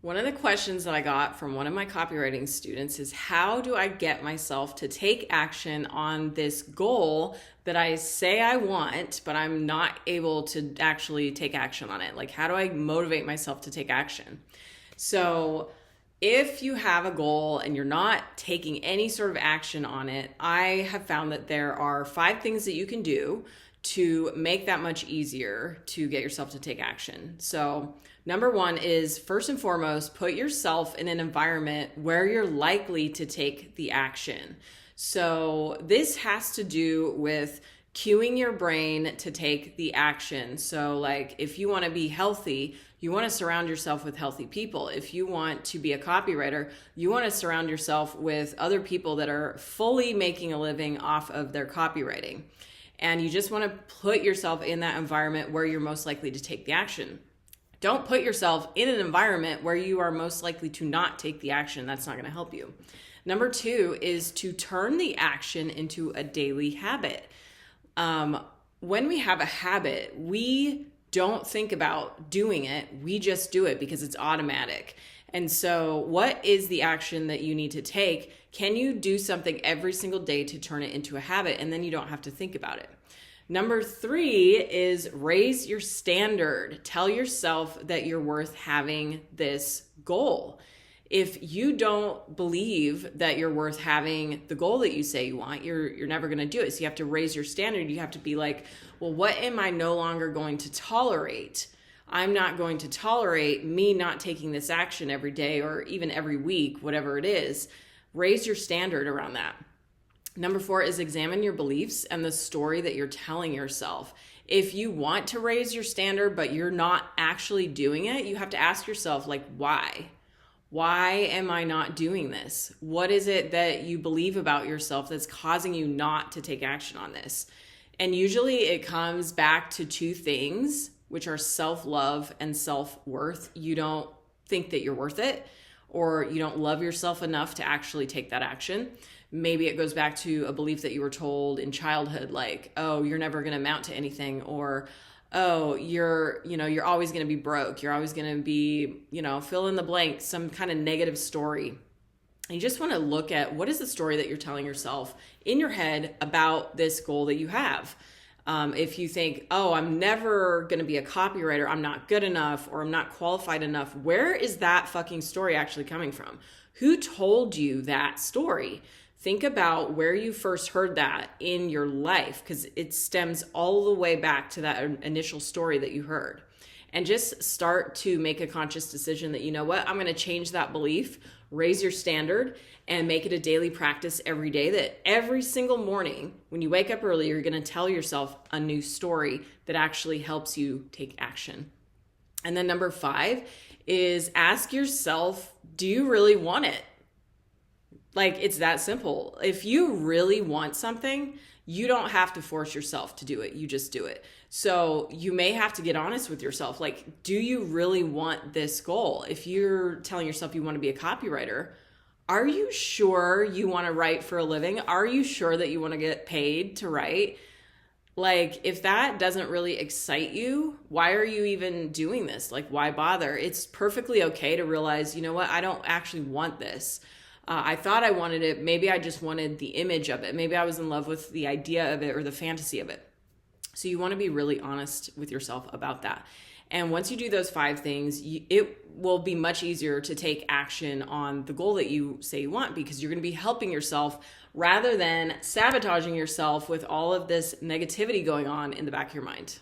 One of the questions that I got from one of my copywriting students is, how do I get myself to take action on this goal that I say I want, but I'm not able to actually take action on it? Like, how do I motivate myself to take action? So if you have a goal and you're not taking any sort of action on it, I have found that there are 5 things that you can do to make that much easier to get yourself to take action. So number 1 is, first and foremost, put yourself in an environment where you're likely to take the action. So this has to do with cueing your brain to take the action. So like, if you want to be healthy, you want to surround yourself with healthy people. If you want to be a copywriter, you want to surround yourself with other people that are fully making a living off of their copywriting. And you just want to put yourself in that environment where you're most likely to take the action. Don't put yourself in an environment where you are most likely to not take the action. That's not going to help you. Number 2 is to turn the action into a daily habit. When we have a habit, we don't think about doing it. We just do it because it's automatic. And so what is the action that you need to take? Can you do something every single day to turn it into a habit? And then you don't have to think about it. Number 3 is raise your standard. Tell yourself that you're worth having this goal. If you don't believe that you're worth having the goal that you say you want, you're never going to do it. So you have to raise your standard. You have to be like, well, what am I no longer going to tolerate? I'm not going to tolerate me not taking this action every day or even every week, whatever it is. Raise your standard around that. Number 4 is examine your beliefs and the story that you're telling yourself. If you want to raise your standard, but you're not actually doing it, you have to ask yourself, like, why? Why am I not doing this? What is it that you believe about yourself that's causing you not to take action on this? And usually it comes back to 2 things, which are self-love and self-worth. You don't think that you're worth it, or you don't love yourself enough to actually take that action. Maybe it goes back to a belief that you were told in childhood, like, oh, you're never going to amount to anything, or, oh, you're always going to be broke. You're always going to be, fill in the blank, some kind of negative story. And you just want to look at, what is the story that you're telling yourself in your head about this goal that you have? If you think, oh, I'm never going to be a copywriter, I'm not good enough, or I'm not qualified enough, where is that fucking story actually coming from? Who told you that story? Think about where you first heard that in your life, because it stems all the way back to that initial story that you heard. And just start to make a conscious decision that, you know what, I'm going to change that belief, raise your standard, and make it a daily practice every day, that every single morning when you wake up early, you're going to tell yourself a new story that actually helps you take action. And then number 5 is ask yourself, do you really want it? Like, it's that simple. If you really want something, you don't have to force yourself to do it. You just do it. So you may have to get honest with yourself. Like, do you really want this goal? If you're telling yourself you want to be a copywriter, are you sure you want to write for a living? Are you sure that you want to get paid to write? Like, if that doesn't really excite you, why are you even doing this? Like, why bother? It's perfectly okay to realize, you know what, I don't actually want this. I thought I wanted it. Maybe I just wanted the image of it. Maybe I was in love with the idea of it or the fantasy of it. So you want to be really honest with yourself about that. And once you do those 5 things, it will be much easier to take action on the goal that you say you want, because you're going to be helping yourself rather than sabotaging yourself with all of this negativity going on in the back of your mind.